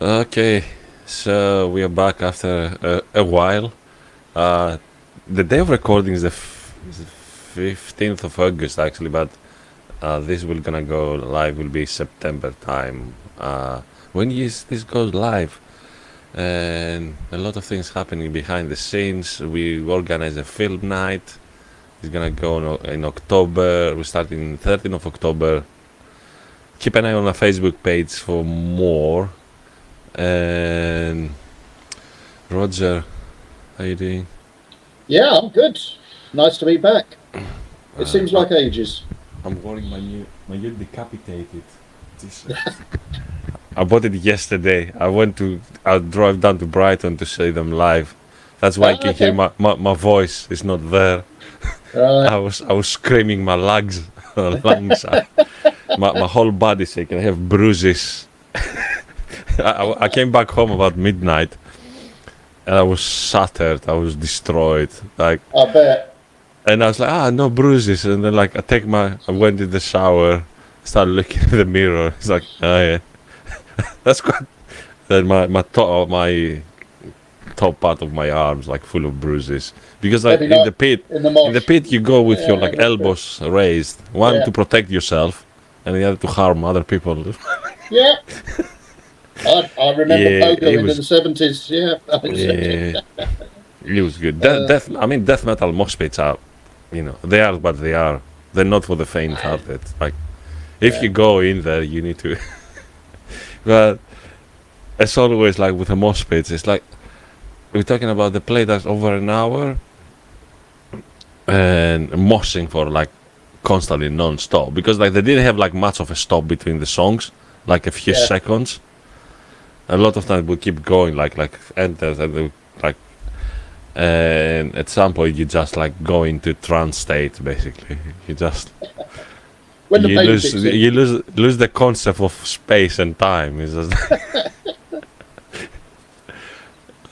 Okay, so we are back after a while. Uh, the day of recording is the 15th of August actually, but this will gonna go live will be September time. When this goes live, and a lot of things happening behind the scenes. We organize a film night. It's gonna go in October. We start in 13th of October. Keep an eye on our Facebook page for more. And Roger, how you doing? Yeah, I'm good. Nice to be back. It Uh, seems I, like ages. I'm wearing my new decapitated t-shirt. I bought it yesterday. I drove down to Brighton to see them live. That's why you Ah, can hear okay. my voice is not there. Right. I was screaming my lungs lungs out. My whole body shaking. I have bruises. I came back home about midnight and I was shattered. I was destroyed. Like, I bet. and I was like, no bruises. And then like I went in the shower, started looking in the mirror. It's like, oh yeah, that's quite. Then my top part of my arms like full of bruises because like Heavy night in the in the mosh. pit you go with your Yeah, like that's good. elbows raised, one Yeah. to protect yourself, and the other to harm other people. Yeah. I remember Yeah, it pogoing in was. the 70s. Yeah. Yeah, it was good. uh, I mean, death metal mosh pits are, they are what they are. They're not for the faint-hearted. Like, if yeah. you go in there, you need to. But it's always like with the mosh pits. It's like we're talking about the play that's over an hour and moshing for like constantly non-stop because like they didn't have like much of a stop between the songs, like a few Yeah. seconds. A lot of times we keep going like enters and like and at some point you just like go into trance state basically. You just When the pain kicks in. you lose the concept of space and time. It's just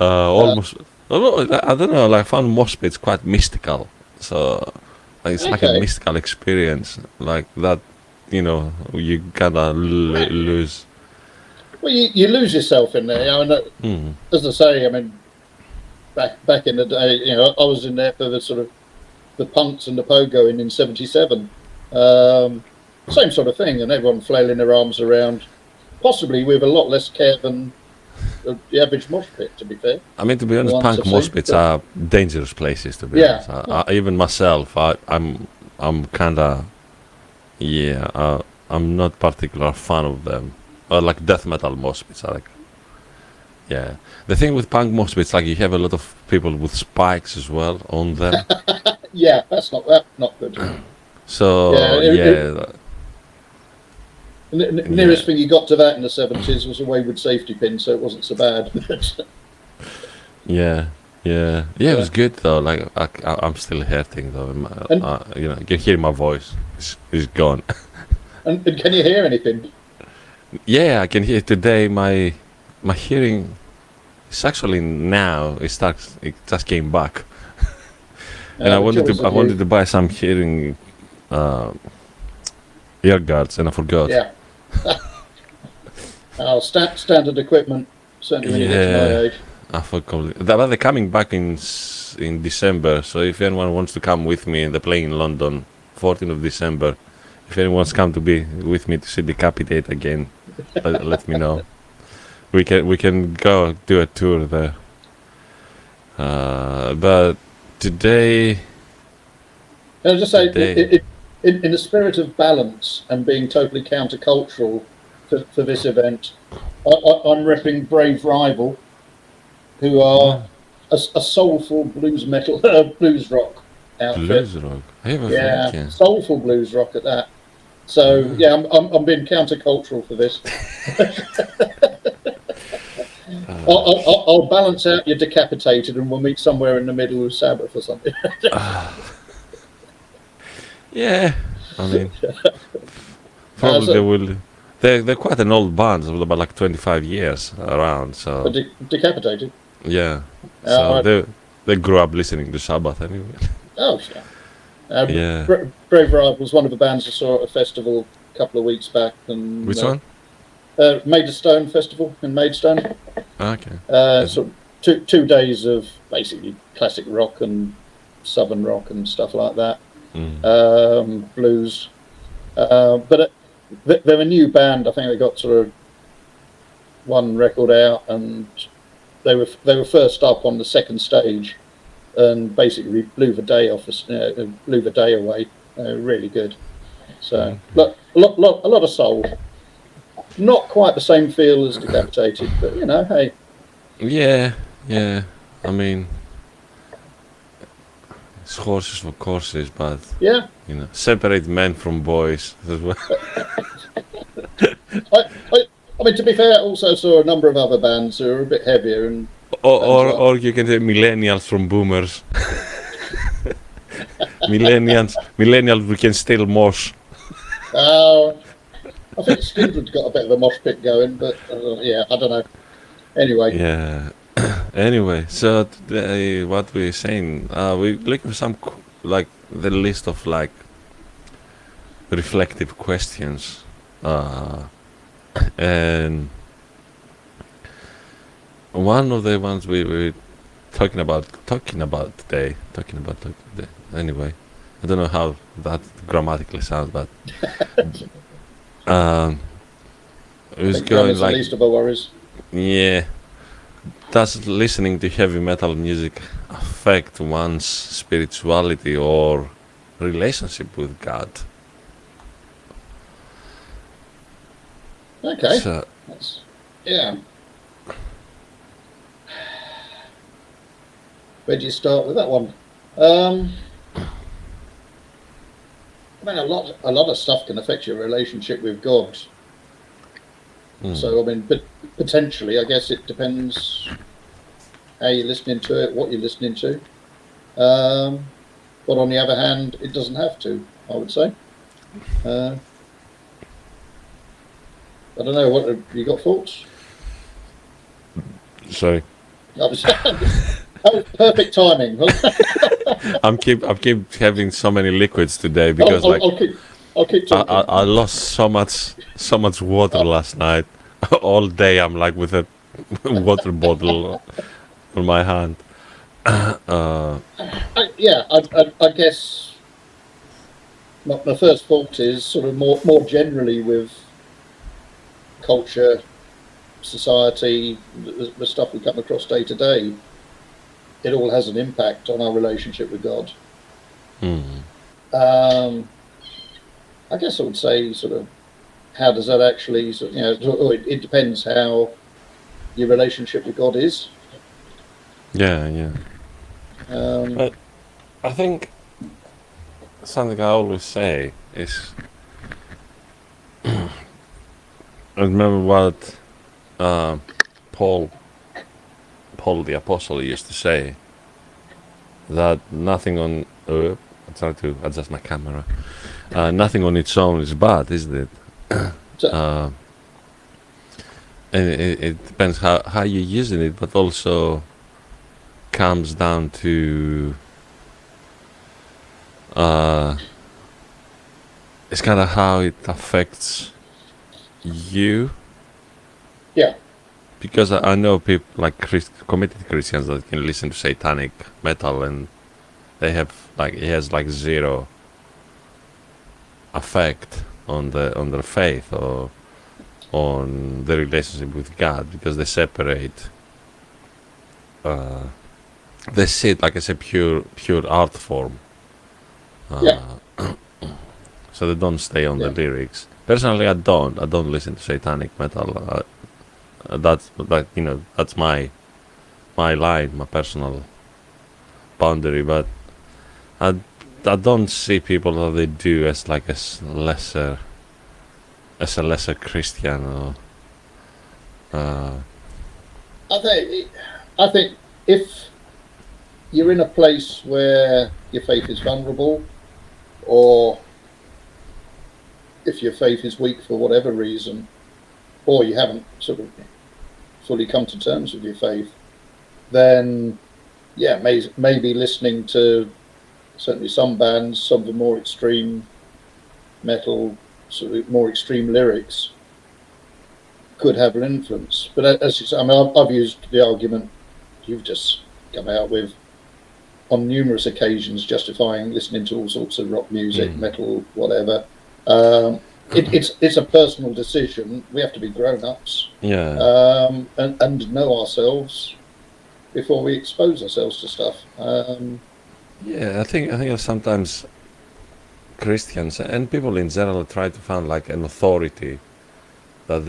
Uh, almost. I don't know. Like I found mosh pits quite mystical, so like, it's like a okay. mystical experience like that. You kind of lose. Well, you lose yourself in there. Mm. As I say, I mean, back in the day, I was in there for the sort of the punks and the pogoing in '77. Same sort of thing, and everyone flailing their arms around, possibly with a lot less care than the average mosh pit. To be fair, I mean, to be the honest, ones punk I've mosh seen. pits But are dangerous places. To be yeah, honest, even myself, I'm kind of yeah. I'm not particular fan of them. Like death metal mosh pits, are like yeah. The thing with punk mosh pits, like you have a lot of people with spikes as well on them. yeah, that's not good. Yeah, So yeah, the yeah, nearest thing you got to that in the '70s was a wayward safety pin, so it wasn't so bad. yeah, yeah. It Yeah, was good though. Like I'm still hurting though. and, You can hear my voice. It's gone. and can you hear anything? Yeah, I can hear today. My hearing is actually now. It just came back, and The choice I of wanted you. to buy some hearing uh, earguards, and I forgot. Yeah. Standard equipment, certainly when you get to my Yeah, age. I forgot. But they're coming back in December. So if anyone wants to come with me, they're playing in London, 14th of December. If anyone wants to come to be with me to see Decapitate again, let me know. We can go do a tour there. But today And I just say, today in the spirit of balance and being totally countercultural for this event, I'm repping Brave Rival, who are oh, a soulful blues metal, blues rock outfit. blues rock. I have a Yeah, think. soulful blues rock at that. So Yeah. yeah, I'm being countercultural for this. I'll balance out your Decapitated, and we'll meet somewhere in the middle with Sabbath or something. Yeah. I mean, probably they So will. They're quite an old band, so about like 25 years around. So Decapitated. yeah. So Right. they grew up listening to Sabbath anyway. Oh, sure. Yeah. Brave Rival was one of the bands I saw at a festival a couple of weeks back, and Which one? Maidstone Festival in Maidstone. Okay. So 2 days of basically classic rock and southern rock and stuff like that. Blues. But they're a new band. I think they got sort of one record out, and they were first up on the second stage, and basically blew the day off us, blew the day away. Really good. So a lot of soul. Not quite the same feel as Decapitated, but hey. Yeah, yeah. I mean, it's horses for courses, but Yeah. separate men from boys as well. I mean, to be fair, I also saw a number of other bands who are a bit heavier and. Or you can say millennials from boomers. Millennials we can steal mosh. I think Skindred's got a bit of a mosh pit going, but yeah, I don't know. Anyway. Yeah. Anyway, so today, what we're saying, we're looking for some like the list of like reflective questions, and one of the ones we were talking about today. Anyway, I don't know how that grammatically sounds, but it was going Grammar's like, the least of our worries. yeah. Does listening to heavy metal music affect one's spirituality or relationship with God? Okay. So, yeah. Where do you start with that one? I mean, a lot of stuff can affect your relationship with God. So, I mean, but potentially, I guess it depends how you're listening to it, what you're listening to. But on the other hand, it doesn't have to, I would say. I don't know. What have you got thoughts? sorry, That was perfect timing. I'm keep having so many liquids today because I'll keep talking. I lost so much water last night. All day I'm like with a water bottle on my hand. I guess my first thought is sort of more generally with culture, society, the stuff we come across day to day. It all has an impact on our relationship with God. I guess I would say sort of how does that actually, it depends how your relationship with God is. Yeah. But I think something I always say is, I remember what Paul the Apostle used to say, that nothing on I'm trying to adjust my camera. Nothing on its own is bad, isn't it? And it depends how you're using it, but also comes down to it's kind of how it affects you. Yeah. Because I know people like committed Christians that can listen to satanic metal and they have like it has like zero effect on their faith or on their relationship with God, because they separate. They see it like it's a pure art form. So they don't stay on the lyrics. Personally, I don't listen to satanic metal. That's my line, my personal boundary. But I don't see people that they do as like a lesser Christian or. I think if you're in a place where your faith is vulnerable, or if your faith is weak for whatever reason, or you haven't sort of fully come to terms with your faith, then maybe listening to certainly some bands, some of the more extreme metal, sort of more extreme lyrics, could have an influence. But as you say, I mean, I've used the argument you've just come out with on numerous occasions, justifying listening to all sorts of rock music, metal, whatever. It's a personal decision. We have to be grown-ups, and know ourselves before we expose ourselves to stuff. I think sometimes Christians and people in general try to find like an authority that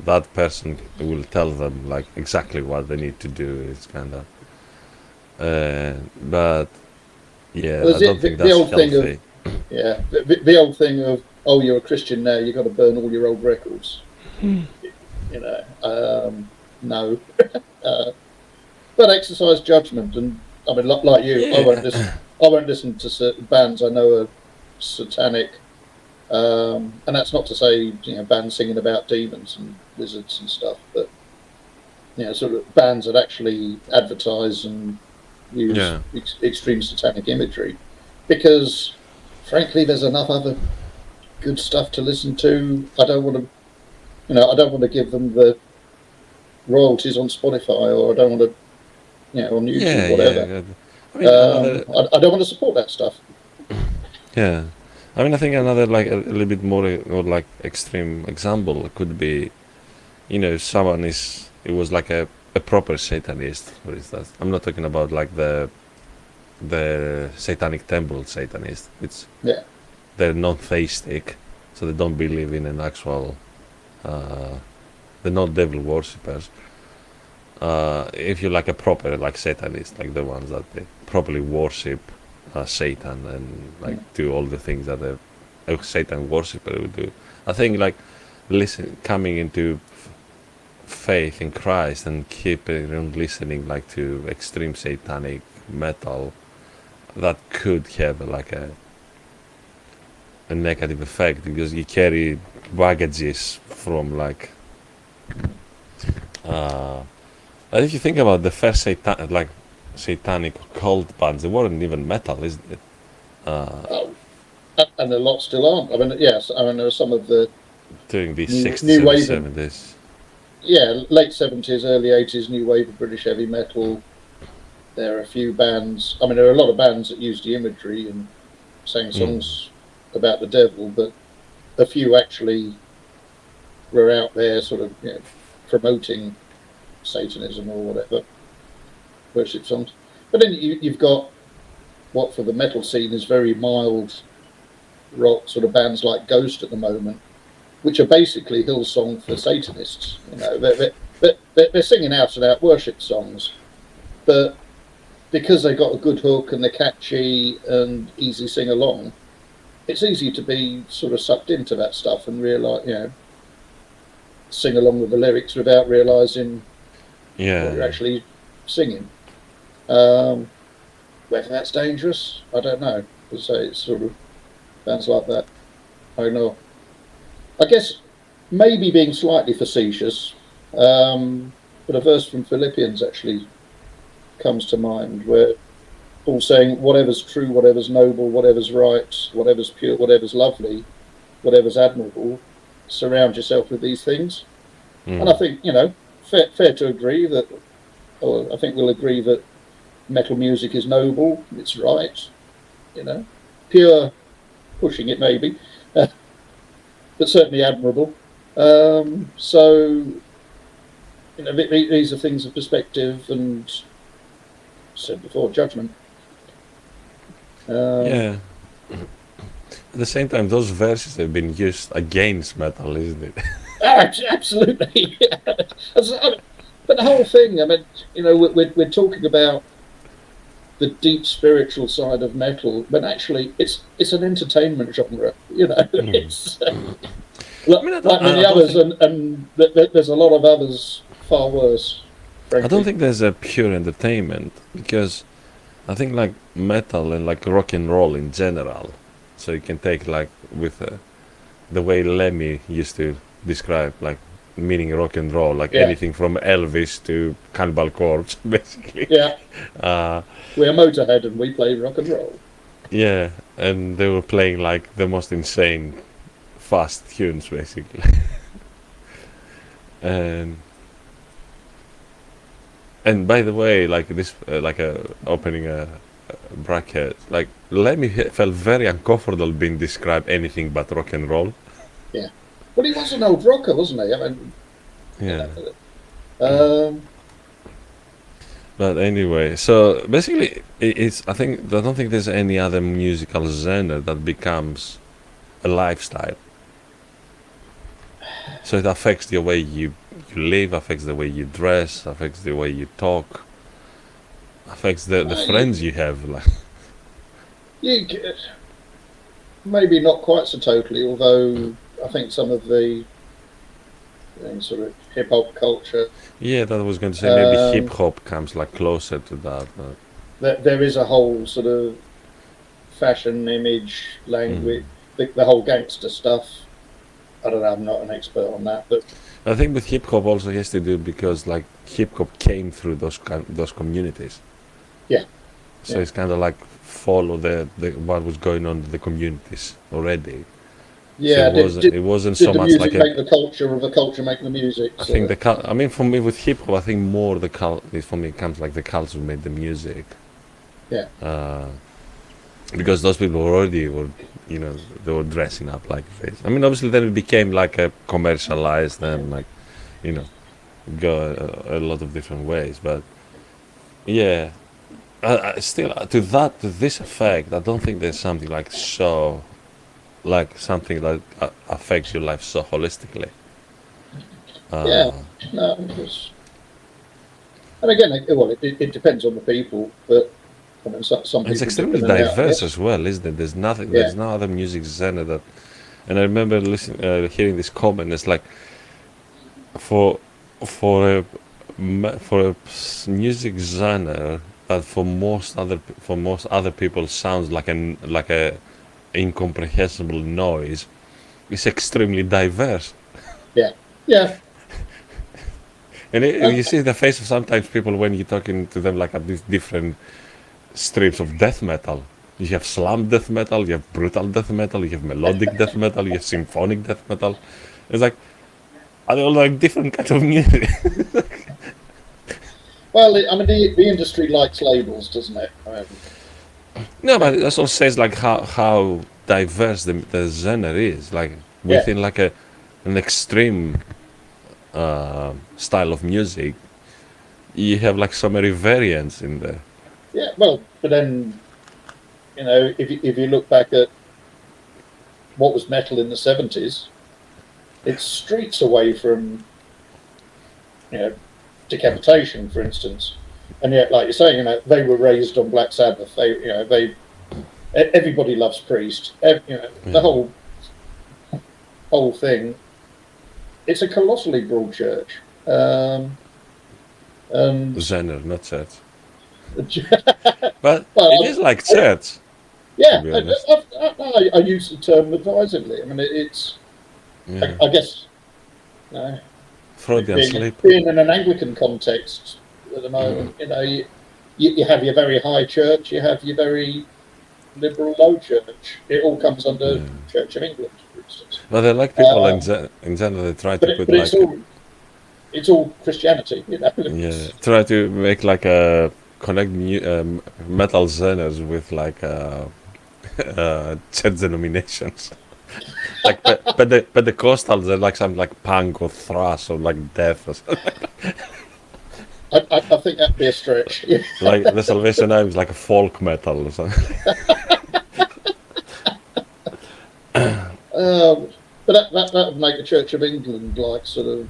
that person will tell them like exactly what they need to do. It's kind of, but Well, I don't think the that's old thing healthy. the old thing of, oh, you're a Christian now, you've got to burn all your old records. No. But exercise judgment, and I mean, like you, I won't listen to certain bands I know are satanic, and that's not to say bands singing about demons and wizards and stuff, but sort of bands that actually advertise and use extreme satanic imagery, because frankly, there's enough other good stuff to listen to. I don't want to give them the royalties on Spotify, or I don't want to, on YouTube, whatever. I mean, I don't want to support that stuff. Yeah, I mean, I think another like a little bit more or like extreme example could be, someone it was like a proper Satanist, for instance. I'm not talking about like the Satanic Temple Satanist. They're non-theistic, so they don't believe in an actual. They're not devil worshippers. If you're like a proper like Satanist, like the ones that they properly worship Satan and like do all the things that a Satan worshipper would do, I think like coming into faith in Christ and keeping on listening like to extreme satanic metal, that could have like a negative effect, because you carry baggages from like if you think about the first satanic occult bands, they weren't even metal, isn't it? And a lot still aren't. I mean, yes, I mean there are some of the during the new 60s wave, 70s. Late 70s, early 80s, new wave of British heavy metal. There are a few bands. I mean, there are a lot of bands that used the imagery and sang songs about the devil, but a few actually were out there sort of promoting Satanism or whatever, worship songs. But then you've got what for the metal scene is very mild rock sort of bands like Ghost at the moment, which are basically Hillsong for Satanists. They're singing out and out worship songs, but because they've got a good hook and they're catchy and easy sing along, it's easy to be sort of sucked into that stuff and realize, sing along with the lyrics without realizing what you're actually singing. Whether that's dangerous, I don't know. It's sort of bands like that. I don't know. I guess maybe being slightly facetious, but a verse from Philippians actually comes to mind where Paul's saying, whatever's true, whatever's noble, whatever's right, whatever's pure, whatever's lovely, whatever's admirable, surround yourself with these things. And I think, fair to agree that, or I think we'll agree that metal music is noble, it's right, pure, pushing it maybe, but certainly admirable. So, these are things of perspective and, said before, judgment. At the same time, those verses have been used against metal, isn't it? Absolutely. But the whole thing, I mean, we're talking about the deep spiritual side of metal, but actually it's an entertainment genre, It's like many others, and there's a lot of others far worse, frankly. I don't think there's a pure entertainment, because I think like metal and like rock and roll in general, so you can take like with the way Lemmy used to describe like meaning rock and roll, like anything from Elvis to Cannibal Corpse, basically. Yeah. We're Motorhead and we play rock and roll. Yeah, and they were playing like the most insane fast tunes, basically. and and by the way, like this, like opening a bracket, like Lemmy felt very uncomfortable being described anything but rock and roll. Yeah. Well, he was an old rocker, wasn't he? I mean, you Yeah. know, But anyway, so basically, it's. I think I don't think there's any other musical genre that becomes a lifestyle. So it affects the way you live, affects the way you dress, affects the way you talk, affects the you, friends you have. Like, you maybe not quite so totally, although I think some of the sort of hip hop culture, yeah, that I was going to say maybe hip um, hop comes like closer to that. But, there is a whole sort of fashion, image, mm. language, the whole gangster stuff. I don't know. I'm not an expert on that, but I think with hip hop also has to do because like hip hop came through those communities, yeah, so yeah, it's kind of like follow the what was going on in the communities already. So yeah. it wasn't Did so the much like music a. make the culture, or the culture make the music? I think So the I mean, for me with hip hop, I think more for me it comes like the culture made the music, yeah, uh, because those people already were, you know, they were dressing up like this. I mean, obviously then it became like a commercialized and like, you know, go a lot of different ways. But yeah, I still to this effect, I don't think there's something like so like something that affects your life so holistically. yeah. Uh, No, and again, it depends on the people, but I mean, some it's people dip extremely in and out, I diverse guess. as well, isn't it? There's nothing. Yeah, There's no other music genre that. And I remember hearing this comment. It's like for for a for a music genre that for most other people sounds like a incomprehensible noise. It's extremely diverse, yeah, yeah. and And you see the face of sometimes people when you're talking to them like at these different streams of death metal. You have slam death metal, you have brutal death metal, you have melodic death metal, you have symphonic death metal. It's like are they all like different kinds of music? well, I mean, the industry likes labels, doesn't it? I mean, No, but it also says like how diverse the genre is. Like yeah, within like an extreme style of music, you have like so many variants in there. yeah. Well, but then if you look back at what was metal in the 70s, it's streets away from you know decapitation, for instance. And yet, like you're saying, they were raised on Black Sabbath. They everybody loves Priest. The Yeah. whole thing. It's a colossally broad church, and Genre, not church. well, But it is like I, church, to yeah, be honest. I use the term advisedly. I mean, it's Yeah. I guess uh, Freudian slip. being in an Anglican context at the moment, you have your very high church, you have your very liberal low church. It all comes under Yeah. Church of England, for instance. But they like people Um, in general, they try to put but like, it's all Christianity, yeah, try to make like a connect metal genres with like church denominations. Like the Pentecostals, they're like something like punk or thrash or like death or something. I think that'd be a stretch. Like the Salvation Army is like a folk metal or something. Um, but that would make the Church of England like sort of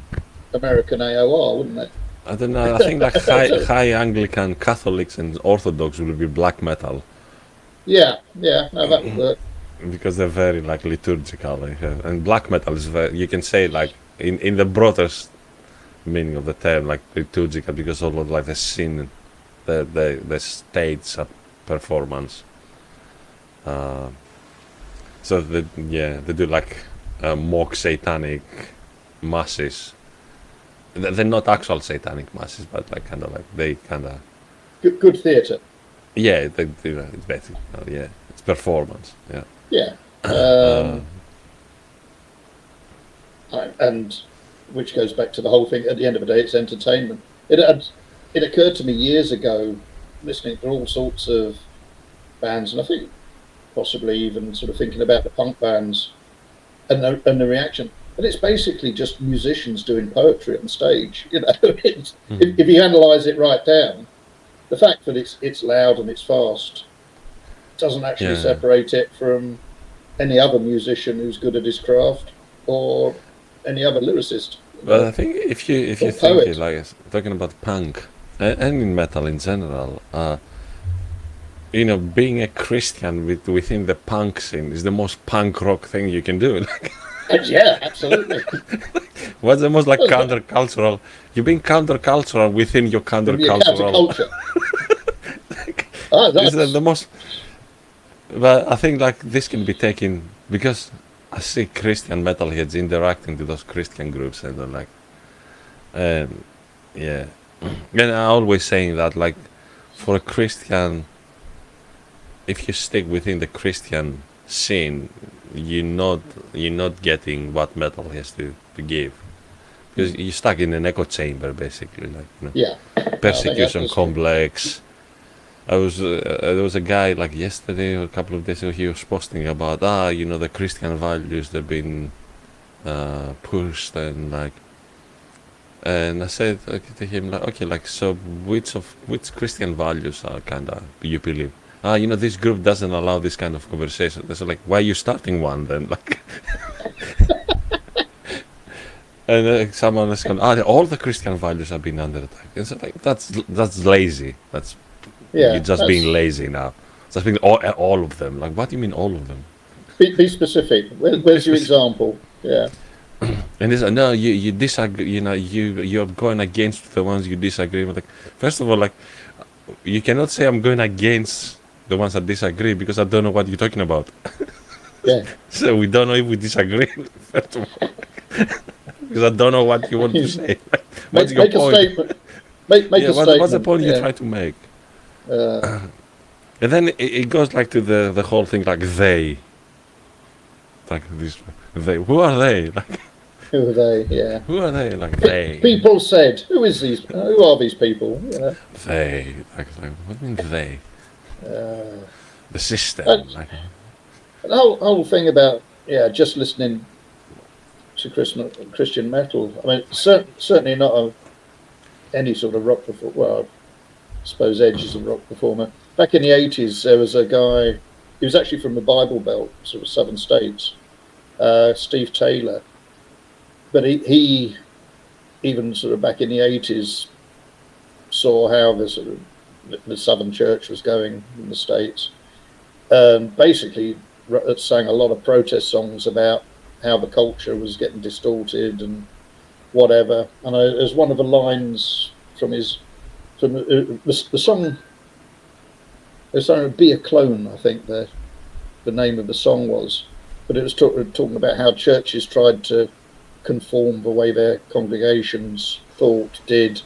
American AOR, wouldn't it? I don't know. I think like high Anglican Catholics and Orthodox will be black metal Yeah, yeah, no, that would work. because they're very like liturgical. Like, and black metal is very, you can say like in the broadest meaning of the term, like liturgical, because all of like the scene, the states of performance. Uh, so they do like mock satanic masses. They're not actual satanic masses, but like kind of like they kind of Good theatre. yeah. It's basically yeah, it's performance. Yeah. Yeah. Uh, And which goes back to the whole thing. At the end of the day, it's entertainment. It occurred to me years ago, listening to all sorts of bands, and I think possibly even sort of thinking about the punk bands and the reaction. And it's basically just musicians doing poetry on stage. If you analyse it right down, the fact that it's loud and it's fast doesn't actually separate it from any other musician who's good at his craft or any other lyricist. But I think if you think it, like talking about punk and in metal in general, being a Christian within the punk scene is the most punk rock thing you can do. Yeah, absolutely. What's the most countercultural? You're being countercultural within your countercultural. Is the most. But I think this can be taken because I see Christian metalheads interacting with those Christian groups and they're like, yeah, and I always saying that for a Christian, if you stick within the Christian scene, you're not getting what metal has to give, because you're stuck in an echo chamber basically, persecution complex. There was a guy yesterday or a couple of days ago, he was posting about the Christian values they've been pushed and I said to him so which Christian values are you believe? This group doesn't allow this kind of conversation. They said why are you starting one then? And someone has gone, all the Christian values have been under attack. And so that's lazy. You're just being lazy now. Just being all of them. What do you mean all of them? Be specific. Where's your example? Yeah. And he said, no, you disagree. You're going against the ones you disagree with. First of all, you cannot say I'm going against the ones that disagree because I don't know what you're talking about. Yeah. So we don't know if we disagree. First of all, because I don't know what you want to say. What's your point? Statement. Make a statement. What's the point you try to make? And then it goes to the whole thing they. They. Who are they? Who are they? Yeah. Who are they? They. People said, who is these? Who are these people? Yeah. They. What do you mean they? The system. The whole thing about just listening to Christian metal. I mean, certainly not any sort of rock performer. Well, I suppose Edge is a rock performer. Back in the 80s, there was a guy. He was actually from the Bible Belt, sort of southern states. Steve Taylor. But he even sort of back in the 80s saw how the Southern Church was going in the States. Basically sang a lot of protest songs about how the culture was getting distorted and whatever. And there's one of the lines from the song. It's Be a Clone, I think the name of the song was. But it was talking about how churches tried to conform the way their congregations thought, did.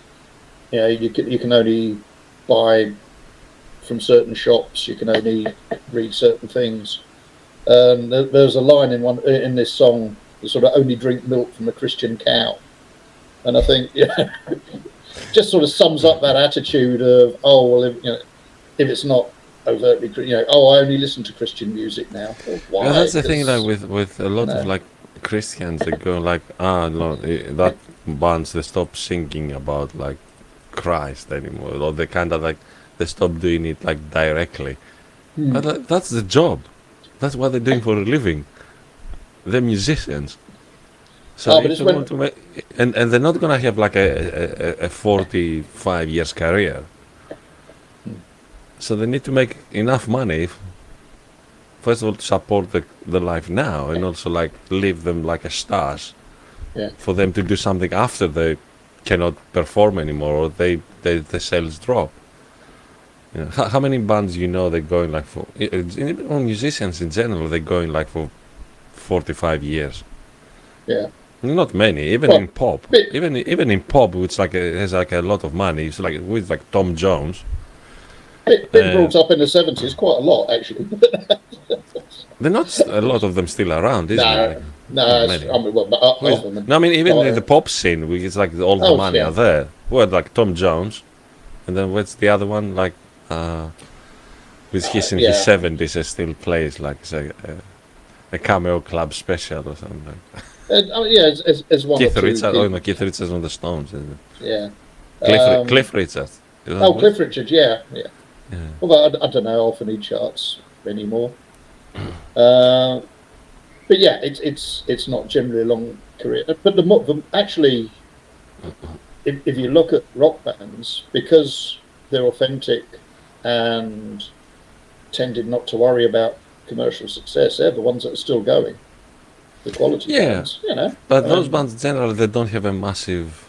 You can only buy from certain shops. You can only read certain things. There's a line in this song that sort of only drink milk from a Christian cow, and I think just sort of sums up that attitude of if it's not overtly, I only listen to Christian music now. Well, why? Yeah, that's the thing with a lot of Christians that go no, that bands they stop singing about Christ anymore, or they they stop doing it directly. But that's the job. That's what they're doing for a living. They're musicians. So if they want to make, and they're not gonna have a 45 years career. So they need to make enough money, first of all, to support the life now, and also leave them a stars, for them to do something after they cannot perform anymore or the sales drop. How many bands they're going for? Musicians in general, they're going for 45 years. Yeah. Not many, even in pop. Even in pop, which has a lot of money. It's with Tom Jones. Been brought up in the 70s, quite a lot actually. They're not a lot of them still around, is it? No, Many. I mean, well, Who half is? of them. No, I mean even in Are, the pop scene, it's like all the oh, money yeah. are there. What like Tom Jones, and then what's the other one like? With he's in his Yeah. 70s, and still plays like it's a cameo club special or something. Oh, yeah, as one or Keith two Richards. Oh people. no, Keith Richards on the Stones, isn't it? Yeah. Cliff Richards. Is that Oh, what? Cliff Richard. Yeah, yeah. Yeah. Although I don't know often he charts anymore. Uh, but yeah, it's not generally a long career. But actually, if you look at rock bands, because they're authentic and tended not to worry about commercial success, they're the ones that are still going. The quality Yeah, bands, you know. but those bands generally they don't have a massive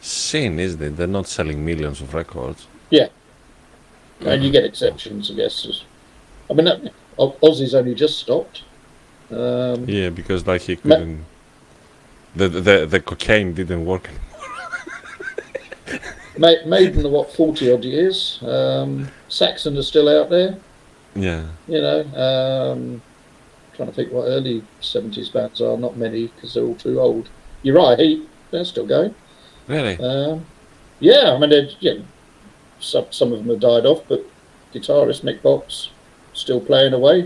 scene, is it? They're not selling millions of records. Yeah, and you get exceptions, I guess. I mean, Ozzy's only just stopped. Um, Yeah, because like he Ma- couldn't. The cocaine didn't work. Maiden are what 40 odd years. Saxon are still out there. Yeah. You know, trying to think what early 70s bands are. Not many because they're all too old. Uriah Heep, they're still going. Really? Yeah, I mean, some of them have died off, but guitarist Mick Box still playing away.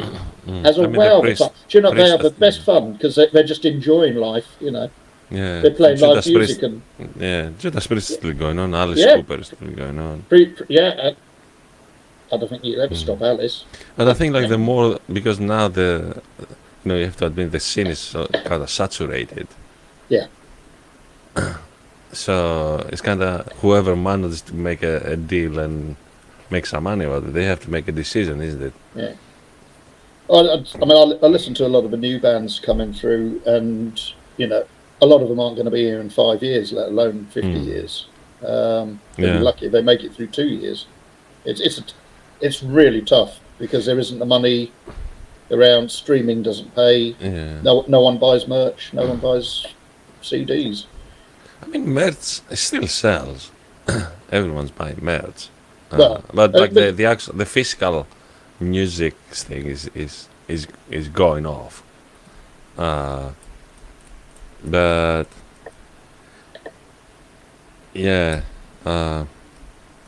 Has a I mean the wow of a time. priest. Do you know they have the Priest. best fun because they're just enjoying life. You know, Yeah. they're playing live Judas music Priest. and Yeah, Judas Priest is still going on. Alice yeah, Cooper is still going on. yeah. I don't think you'll ever stop Alice. But I think like the more because now you have to admit the scene is so, kind of saturated. Yeah, So it's kind of whoever manages to make a deal and make some money out of it, they have to make a decision, isn't it? yeah. I mean, I listen to a lot of the new bands coming through, and you know, a lot of them aren't going to be here in 5 years, let alone 50 years. They'll be Yeah. lucky if they make it through 2 years. It's really tough because there isn't the money around. Streaming doesn't pay. Yeah. No one buys merch. No one buys CDs. I mean, merch still sells. Everyone's buying merch. Well, But like but the actual the physical music thing is going off. But yeah.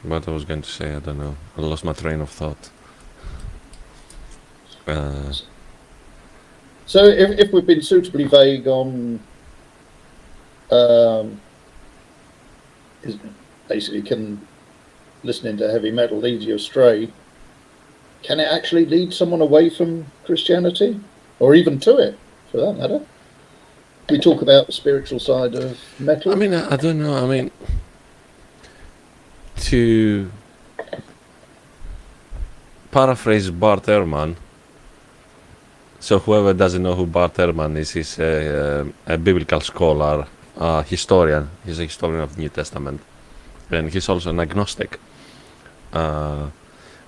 What I was going to say, I don't know. I lost my train of thought. so if we've been suitably vague on, is basically can listening to heavy metal lead you astray? Can it actually lead someone away from Christianity, or even to it, for that matter? We talk about the spiritual side of metal. I mean, I don't know. I mean, to paraphrase Bart Ehrman, so whoever doesn't know who Bart Ehrman is, he's a biblical scholar, historian. He's a historian of the New Testament, and he's also an agnostic.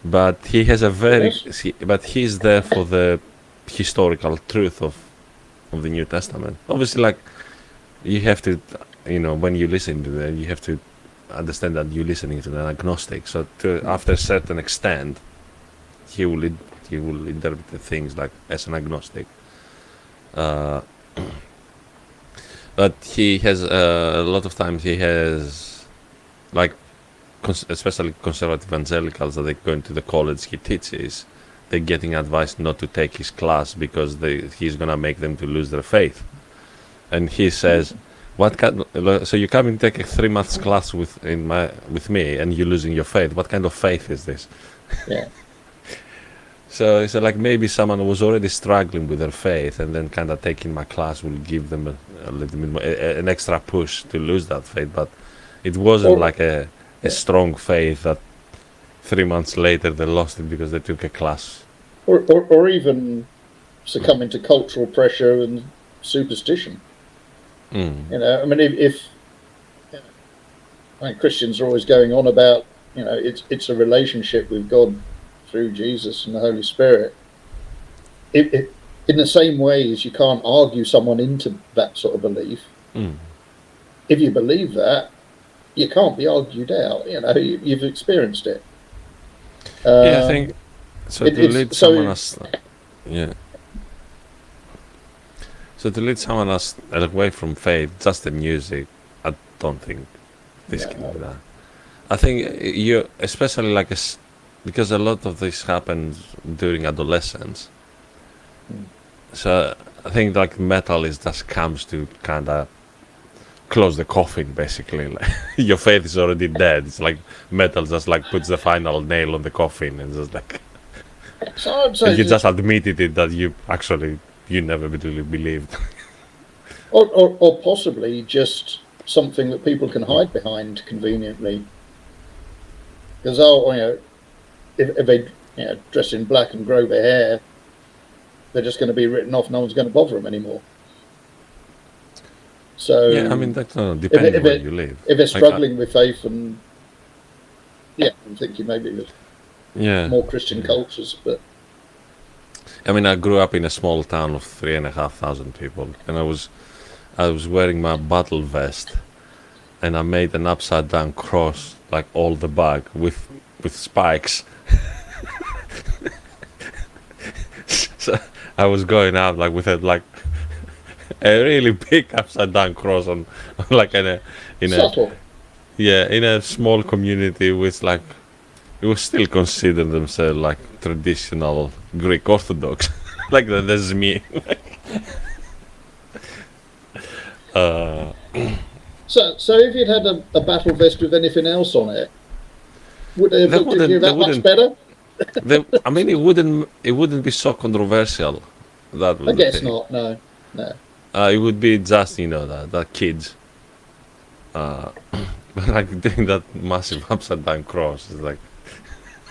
But he has a very, Yes. but he's there for the historical truth of the New Testament. Obviously, like you have to, when you listen to that, you have to understand that you're listening to an agnostic. So after a certain extent, he will interpret the things like as an agnostic. But he has a lot of times he has like especially conservative evangelicals that they go into the college he teaches, they're getting advice not to take his class because he's gonna make them to lose their faith. And he says, "What kind? So you come and take a 3 months class with me, and you're losing your faith. What kind of faith is this?" Yeah. So he said, like maybe someone was already struggling with their faith, and then kind of taking my class will give them a little bit more, an extra push to lose that faith. But it wasn't like a strong faith that 3 months later they lost it because they took a class. Or even succumbing to cultural pressure and superstition. You know, I mean, if I mean, Christians are always going on about, it's a relationship with God through Jesus and the Holy Spirit. In the same way as you can't argue someone into that sort of belief, if you believe that, you can't be argued out. You've experienced it. Yeah, I think so. To lead someone else, yeah. So to lead someone else away from faith, just the music, I don't think this can be No. that. I think you, especially like because a lot of this happens during adolescence. Mm. So I think like metal is just comes to kind of close the coffin, basically. Like, your faith is already dead. It's like metal just like puts the final nail on the coffin and just like, So I'd and say you just just, admitted it that you never really believed. or possibly just something that people can hide behind conveniently. Because if they dress in black and grow their hair, they're just going to be written off. No one's going to bother them anymore. So Yeah, I mean that's if depending where you live. if they're Like, struggling with faith, and yeah, I'm thinking maybe there's yeah, more Christian cultures, but I mean I grew up in a small town of 3,500 people, and I was wearing my battle vest, and I made an upside down cross like all the back with spikes. So I was going out like with a really big upside down cross on like in a subtle. yeah, in a small community with like it was still consider themselves like traditional Greek Orthodox. Like that's me. uh So if you'd had a battle vest with anything else on it, would it have they looked at you wouldn't they that much wouldn't better? I mean it wouldn't be so controversial. That I was the guess thing. not. No, no. It would be just that kids but like doing that massive upside down cross is like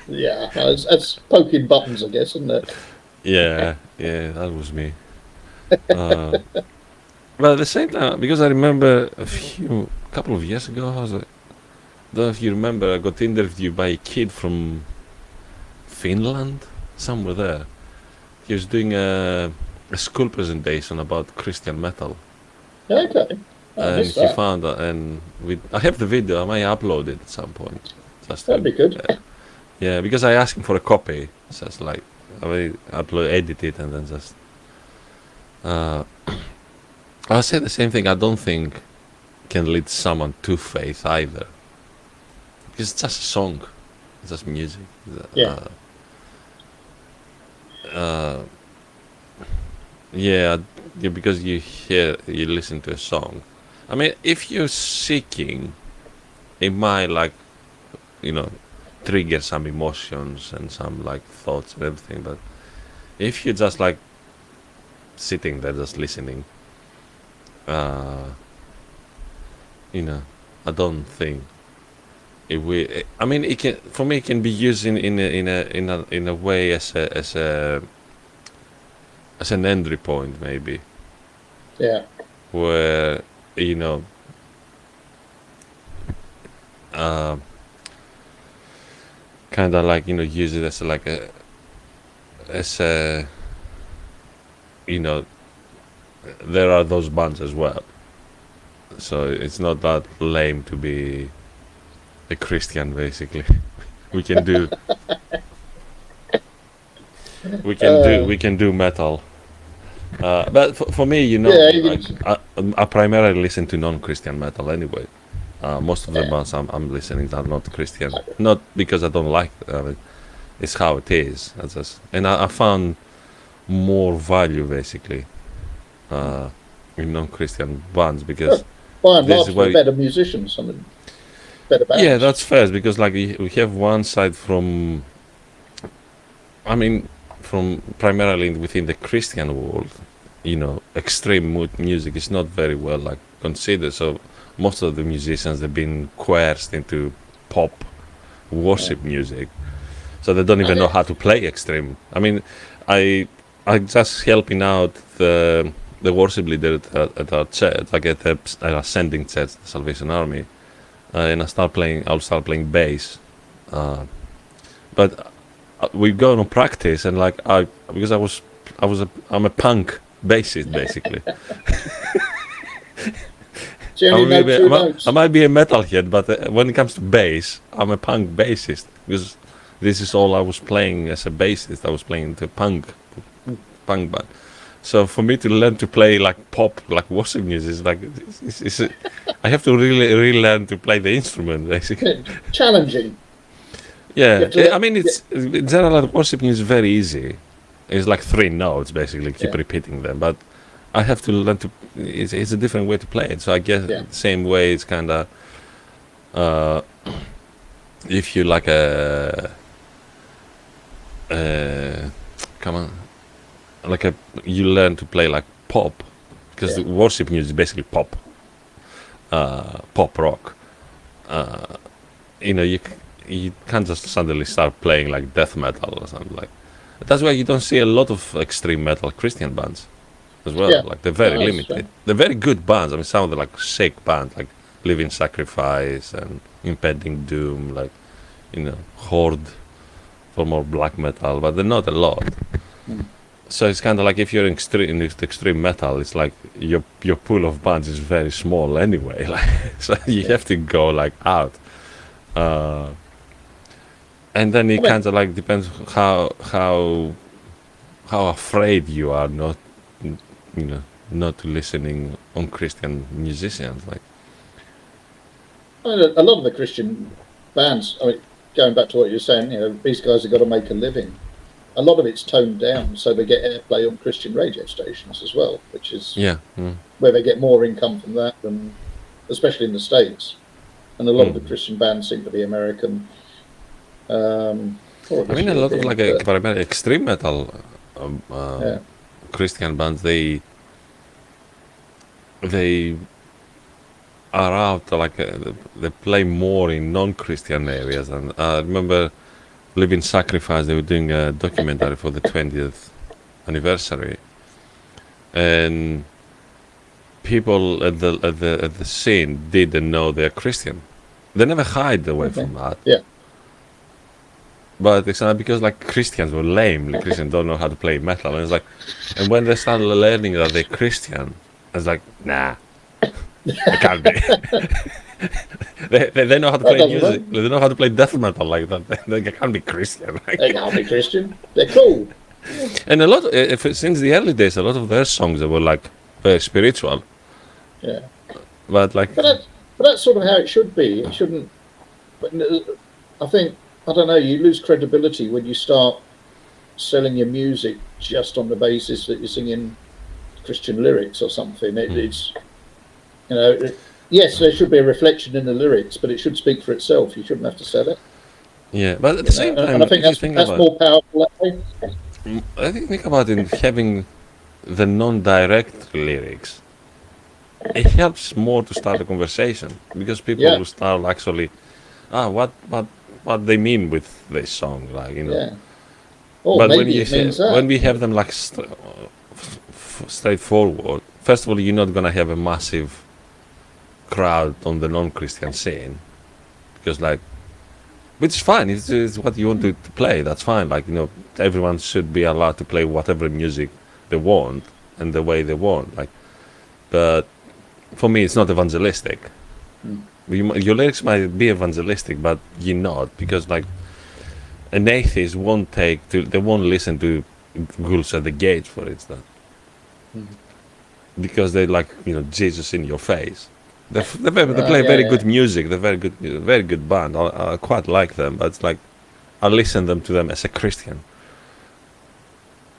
Yeah, no, it's poking buttons, I guess, isn't it? yeah, that was me. uh but at the same time, because I remember couple of years ago, I was like, don't know if you remember, I got interviewed by a kid from Finland, somewhere there. He was doing a school presentation about Christian metal, Okay, I and missed he that. found that, and I have the video. I might upload it at some point, just That'd to be good. yeah, because I asked him for a copy, just like I will upload, edit it, and then just. Uh, I'll say the same thing. I don't think can lead someone to faith either, because it's just a song, it's just music. Yeah, Uh, uh, yeah, because you listen to a song. I mean, if you're seeking, it might like you know trigger some emotions and some like thoughts and everything. But if you're just like sitting there just listening, uh, you know, I don't think it will. I mean, it can for me. It can be used in a way as an entry point, maybe, yeah. where you know, uh, kind of like use it as like as a you know, there are those bands as well. So it's not that lame to be a Christian, basically. we can do Uh, we can do metal. But for me, yeah, you can, I primarily listen to non-Christian metal anyway. Most of the yeah. bands I'm listening to are not Christian. Not because I don't like it. I mean, it's how it is. And I found more value basically in non-Christian bands because Well, by and this is large, they're where better musicians. I mean, better yeah, bands. that's fair because like we have one side from I mean from primarily within the Christian world, extreme music is not very well like considered. So most of the musicians they've been coerced into pop Yeah. worship music, so they don't even know how to play extreme. I mean, I I just helping out the worship leader at our church, like at the ascending church, the Salvation Army, and I'll start playing bass, but we go on practice and like because I'm a punk bassist basically. So you only know two I notes. might be a metalhead, but when it comes to bass, I'm a punk bassist because this is all I was playing as a bassist. I was playing the punk band, So for me to learn to play like pop, like worship music, is like I have to really relearn to play the instrument, basically. Challenging. You Yeah, have to let. I mean, Yeah, it's in general worship music is very easy. It's like three notes, basically. Keep yeah, repeating them, but I have to learn to. It's a different way to play it. So I guess yeah, the same way it's kind of uh, if you like a come on, like a you learn to play like pop because yeah, the worship music is basically pop, pop rock. You know, you can't just suddenly start playing like death metal or something like. That's why you don't see a lot of extreme metal Christian bands as well. yeah. Like they're very No, that's limited. fine. They're very good bands. I mean, some of them like sick bands like Living Sacrifice and Impending Doom, like Horde for more black metal, but they're not a lot. Mm. So it's kind of like if you're in extreme metal, it's like your pool of bands is very small anyway. Like so you Yeah. have to go like out. Uh, and then I it mean, kind of like depends how afraid you are not not listening on Christian musicians like a lot of the Christian bands. I mean, going back to what you're saying, these guys have got to make a living. A lot of it's toned down, so they get airplay on Christian radio stations as well, which is yeah where they get more income from that than, especially in the States. And a lot of mm. the Christian bands seem to be American, or I I guess mean a lot of European. like But primarily extreme metal yeah, Christian bands they are out like they play more in non-Christian areas and I remember Living Sacrifice they were doing a documentary for the 20th anniversary and people at the scene didn't know they're Christian. They never hide away okay, from that. yeah, But it's not because like Christians were lame. Like, Christians don't know how to play metal, and it's like, and when they started learning that they're Christian, it's like, nah, they can't be. they know how to that play doesn't work. music. They know how to play death metal like that. They can't be Christian. They can't be Christian. They're cool. And a lot, if since the early days, a lot of their songs were like very spiritual, Yeah, but like, but that's sort of how it should be. It shouldn't. But I think, I don't know. You lose credibility when you start selling your music just on the basis that you're singing Christian lyrics or something. It's you know, yes, there should be a reflection in the lyrics, but it should speak for itself. You shouldn't have to sell it. yeah. But at the same And time, I think if you think that's about, more powerful that way. I think about it having the non-direct lyrics. It helps more to start a conversation because people Yeah, will start actually, what they mean with this song, like yeah. Or But maybe it means when that. we have them like straightforward, first of all, you're not gonna have a massive crowd on the non-Christian scene because like, which is fine. It's what you want to play. That's fine. Like everyone should be allowed to play whatever music they want and the way they want. Like, but for me, it's not evangelistic. Mm. Your lyrics might be evangelistic, but you're not because like an atheist they won't listen to Ghouls at the Gate, for instance, Mm. because they like Jesus in your face. They play Yeah, very yeah, good music. They're very good band. I quite like them, but it's like I listen to them as a Christian.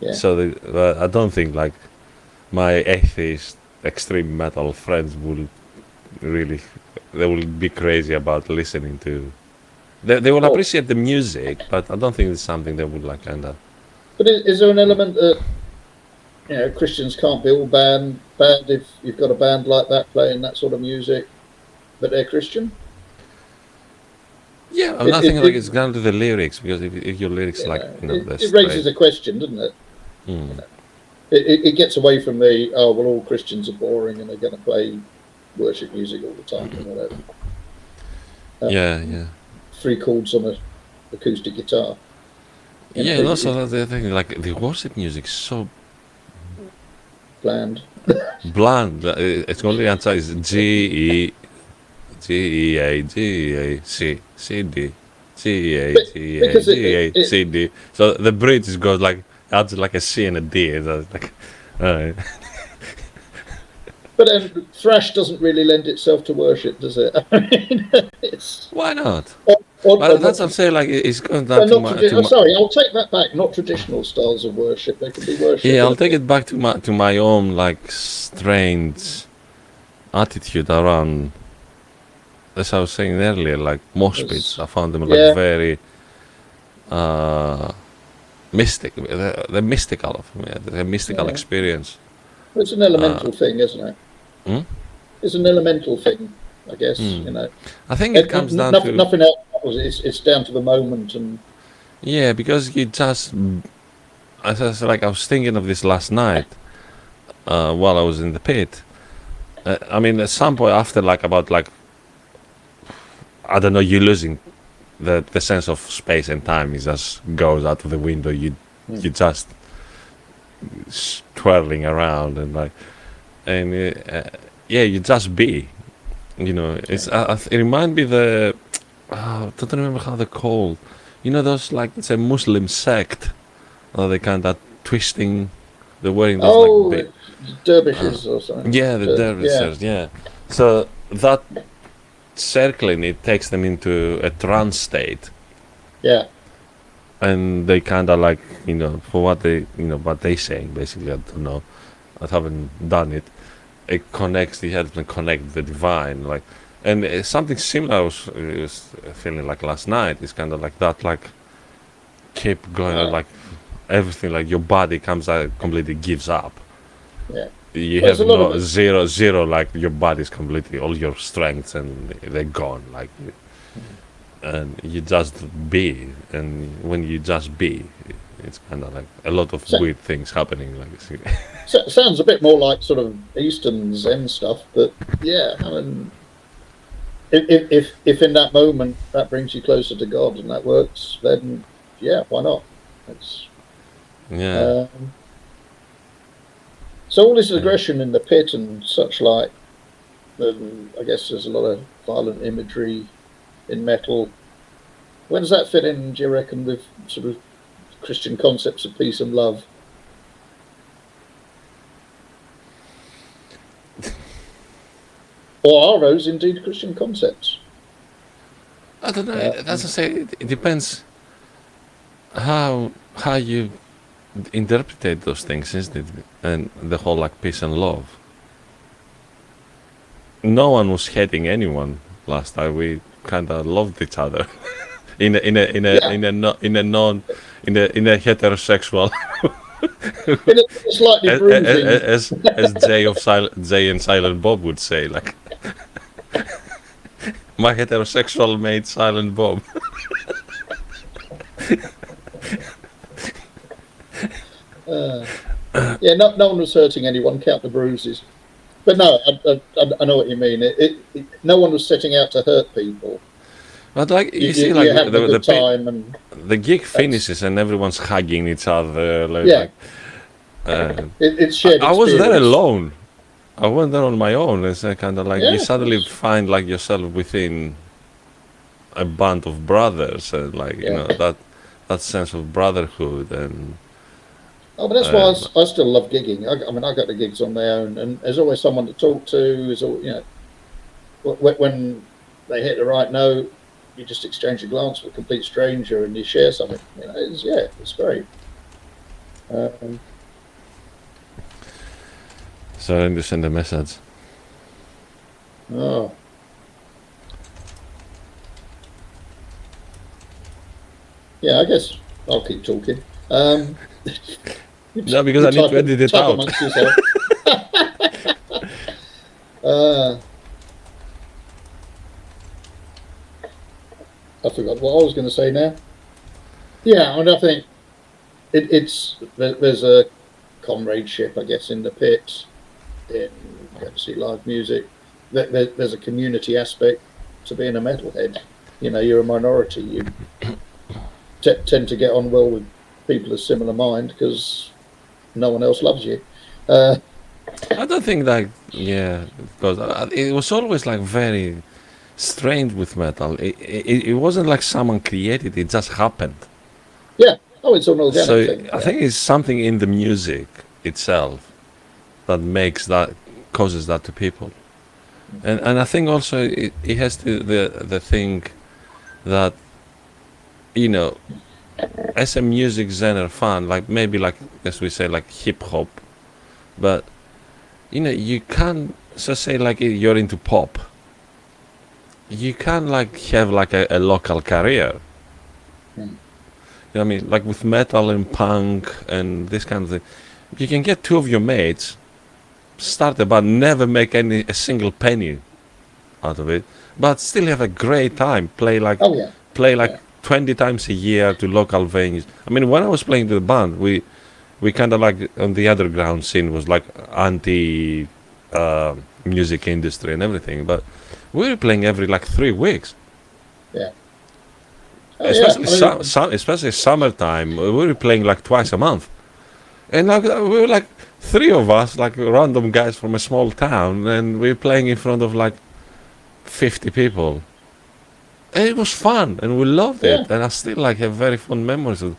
yeah. So I don't think like my atheist extreme metal friends will really they will be crazy about listening to. They will Oh, appreciate the music, but I don't think it's something they would like kind of. but is there an element that Christians can't be all band if you've got a band like that playing that sort of music, but they're Christian? Yeah, I'm It not it, thinking like it it's down to the lyrics because if your lyrics like they're it raises straight. a question, doesn't it? Mm. It gets away from the well, all Christians are boring and they're going to play worship music all the time or whatever. Yeah, yeah, Three chords on a acoustic guitar. yeah. And also the thing like the worship music is so Bland. bland. It's only answer is G-E-A-G-E-A-C-C-D G-E-A-G-E-A Because G-E-A-C-D. So the bridge goes like adds like a C and a D. It's like Alright. But then thrash doesn't really lend itself to worship, does it? I mean, it's Why not? or But not. that's what I'm saying. Like it's going down They're to not my to my. sorry, I'll take that back. Not traditional styles of worship. They can be worship Yeah, in I'll a take bit. it back to my own like strange attitude around. As I was saying earlier, like mosh pits. It's, I found them like yeah, very uh, mystic. They're mystical for me. They're a mystical yeah. experience. It's an Uh, elemental thing, isn't it? hmm? It's an elemental thing, I guess. Hmm. I think it comes down Nothing, to nothing else. It's down to the moment, and yeah, because you just as I said, like I was thinking of this last night while I was in the pit. I mean, at some point after like about like I don't know, you're losing the sense of space and time. It just goes out of the window. You just twirling around and like and yeah, you just be. You know, yeah. it remind me the I don't remember how they're called. You know those like it's a Muslim sect. They kind of twisting. They're wearing those like Oh, big. dervishes or something. Yeah, the Yeah, dervishes. Yeah. So that circling it takes them into a trance state, yeah, and they kind of like for what what they saying basically. I don't know. I haven't done it. It connects. It helps them connect the divine, like, and something similar I was feeling like last night. It's kind of like that, like keep going, yeah, like everything, like your body comes out completely gives up. yeah. You Well, there's have a lot of no it. zero, like your body's completely all your strengths and they're gone, like, and you just be, and when you just be, it's kind of like a lot of So, weird things happening, like. sounds a bit more like sort of Eastern Zen stuff, but yeah, I mean, if in that moment that brings you closer to God and that works, then yeah, why not? It's Yeah. um, so all this Yeah. aggression in the pit and such like. I guess there's a lot of violent imagery in metal. Where does that fit in, do you reckon, with sort of Christian concepts of peace and love? Or are those indeed Christian concepts? I don't know. As I Um, say, it depends how you interpret those things, isn't it? And the whole like peace and love. No one was hating anyone last time. We kind of loved each other yeah, in a non in a heterosexual in a slightly bruising. as Jay and Silent Bob would say, like my heterosexual mate Silent Bob. Uh, yeah, no one was hurting anyone. Count the bruises. But no, I know what you mean. No one was setting out to hurt people. But like you see, like You're having a good time, and the gig that's finishes and everyone's hugging each other. yeah. Uh, It's shared I was there experience. alone. I went there on my own. It's kind of like you Yeah, suddenly find like yourself within a band of brothers, and like yeah. that sense of brotherhood and Oh, but that's why um, I still love gigging. I mean, I go to gigs on my own, and there's always someone to talk to. There's all, when they hit the right note, you just exchange a glance with a complete stranger, and you share something. It's great. Um, so I need to send a message. oh, yeah. I guess I'll keep talking. No, because I need to edit it Type out. amongst yourself. I forgot what I was going to say now. Yeah, I mean, I think there's a comradeship, I guess, in the pit, in going to see live music. There's a community aspect to being a metalhead. You're a minority. You tend to get on well with people of similar mind because no one else loves you. Uh, I don't think that yeah, because it was always like very strange with metal. It wasn't like someone created it; just happened. yeah. Oh, it's an So organic thing. I Yeah, think it's something in the music itself. that makes that, causes that to people. And I think also it has to the thing that, you know, as a music genre fan, like maybe like, as we say, like hip hop, but you know, you can't, so say like you're into pop, you can't like have like a local career. Hmm. You know what I mean? Like with metal and punk and this kind of thing, you can get two of your mates, start a band, never make a single penny out of it, but still have a great time. Oh yeah, Play like yeah, 20 times a year to local venues. I mean, when I was playing the band, we kind of like on the underground scene was like anti music industry and everything, but we were playing every like 3 weeks, yeah. Oh yeah. especially I mean, especially summertime. We were playing like twice a month, and like we were like three of us, like random guys from a small town, and we were playing in front of like 50 people. And it was fun, and we loved yeah, it, and I still like have very fond memories of.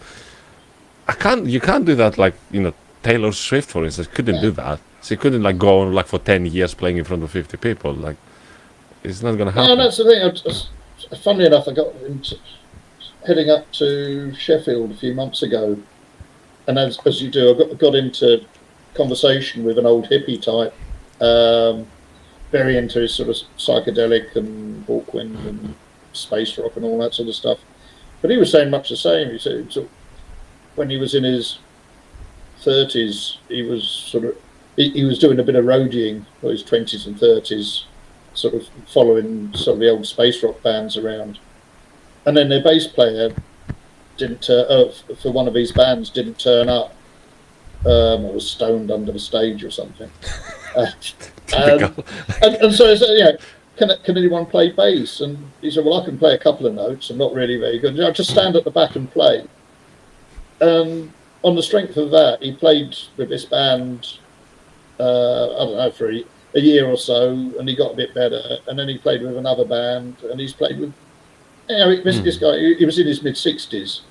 You can't do that like, you know, Taylor Swift, for instance, couldn't yeah. do that. She couldn't like go on like for 10 years playing in front of 50 people. Like, it's not gonna No, happen. that's the thing. Funnily enough, I got into, heading up to Sheffield a few months ago, and as you do, got into conversation with an old hippie type, very into sort of psychedelic and Hawkwind and space rock and all that sort of stuff. But he was saying much the same. He said when he was in his 30s, he was sort of he was doing a bit of roadieing for his 20s and 30s, sort of following some of the old space rock bands around. And then their bass player didn't for one of his bands didn't turn up, or was stoned under the stage or something. Uh, Typical. and so I said, yeah, can anyone play bass? And he said, well, I can play a couple of notes. I'm not really very good. I'll just stand at the back and play. On the strength of that, he played with this band, I don't know, for a year or so, and he got a bit better. And then he played with another band, and he's played with, you know, this guy, he was in his mid-60s,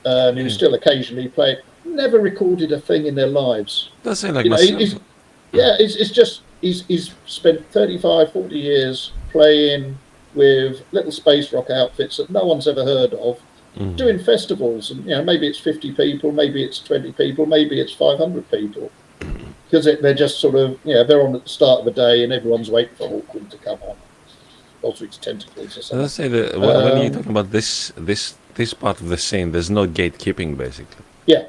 and he was still occasionally playing. Never recorded a thing in their lives. That's it, like You know, myself. it's just, he's spent 35, 40 years playing with little space rock outfits that no one's ever heard of, doing festivals, and you know, maybe it's 50 people, maybe it's 20 people, maybe it's 500 people, because they're just sort of, you know, they're on at the start of the day and everyone's waiting for Hawkwind to come on, alter its tentacles or So let's something. say that when you're talking about this part of the scene, there's no gatekeeping basically. Yeah,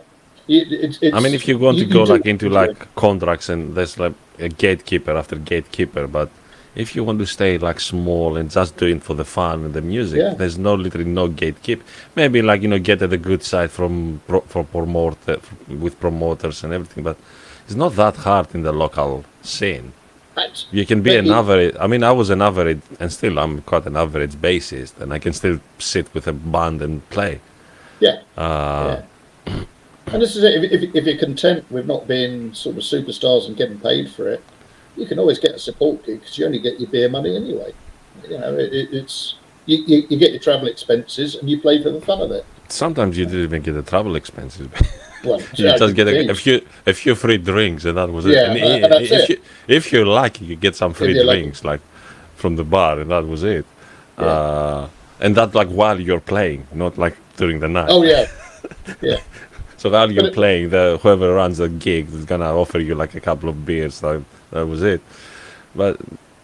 I mean, it's if you want to you go do like into enjoy it. like contracts and there's like a gatekeeper after gatekeeper, but if you want to stay like small and just do it for the fun and the music, Yeah, there's no literally no gatekeep. Maybe like, you know, get at the good side for promoter with promoters and everything, but it's not that hard in the local scene. that's, You can be but an average. I mean, I was an average, and still I'm quite an average bassist, and I can still sit with a band and play. yeah, Uh, yeah. And this is it. If you're content with not being sort of superstars and getting paid for it, you can always get a support gig because you only get your beer money anyway. You know, it's you get your travel expenses and you play for the fun of it. Sometimes you didn't even get the travel expenses. Well, You yeah, just get a gigs. few free drinks, and that was it. Yeah, And and that's if it. you're lucky, you get some If free you're lucky. drinks like from the bar, and that was it. Yeah. And that like while you're playing, not like during the night. Oh yeah, yeah. So while But you're playing, the whoever runs the gig is gonna offer you like a couple of beers. That was it. But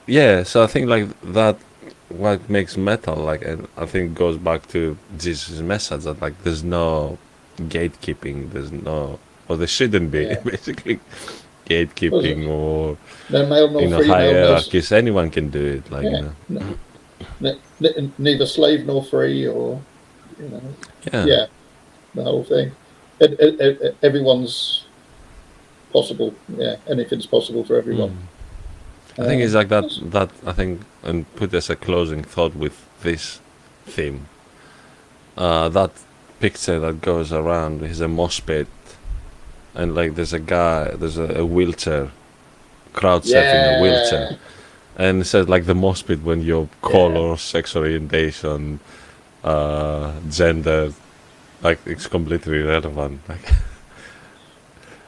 yeah, so I think like that what makes metal like, and I think goes back to Jesus' message that like there's no gatekeeping, there's no, or there shouldn't be yeah. basically Was it? gatekeeping or, No male you nor know, female, no. hierarchies. Anyone can do it, like, you Yeah. know. Neither slave nor free, or you know. Yeah. Yeah, the whole thing. Everyone's possible. Yeah, anything's possible for everyone. I think it's like that. That's, That I think, and put as a closing thought with this theme. That picture that goes around is a mosh pit, and like there's a guy, there's a wheelchair, crowd surfing a wheelchair, yeah, and it says like the mosh pit when your yeah, color, sexual orientation, gender, like it's completely irrelevant. Like,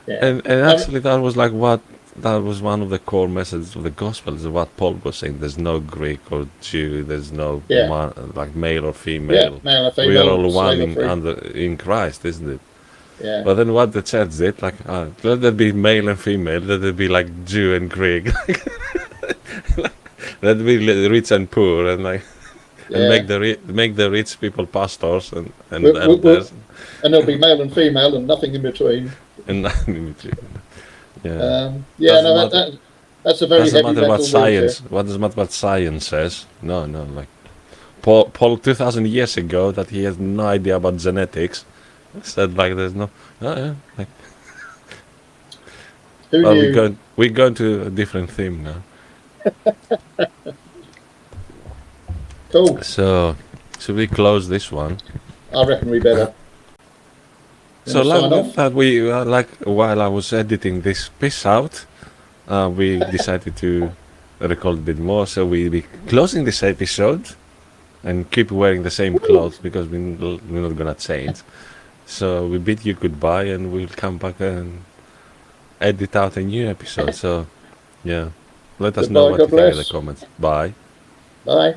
yeah. and Um, actually that was like what that was one of the core messages of the gospel. Is what Paul was saying. There's no Greek or Jew. There's no Yeah, like male or yeah, female. male and We are female, all one slave or free. in Christ, isn't it? Yeah, But then what the church did, like, let there be male and female. Let there be like Jew and Greek. Let there be rich and poor, and like, and yeah. make the rich people pastors and We'll, elders, and there'll be male and female and nothing in between. and nothing in between. Yeah, Yeah, doesn't no, matter. that's a very Doesn't heavy matter what metal wheelchair. science. What does matter what science says? No, no. Like Paul 2,000 years ago, that he has no idea about genetics, said like there's no. Oh yeah. Like, Who well, knew? we're going to a different theme now. Cool. So should we close this one? I reckon we better. You So want to sign like off? that, we like while I was editing this piece out, we decided to record a bit more. So we'll be closing this episode and keep wearing the same clothes because we're not gonna change. So we bid you goodbye, and we'll come back and edit out a new episode. So yeah, let us know Goodbye. what God you think in the bless. comments. Bye. Bye.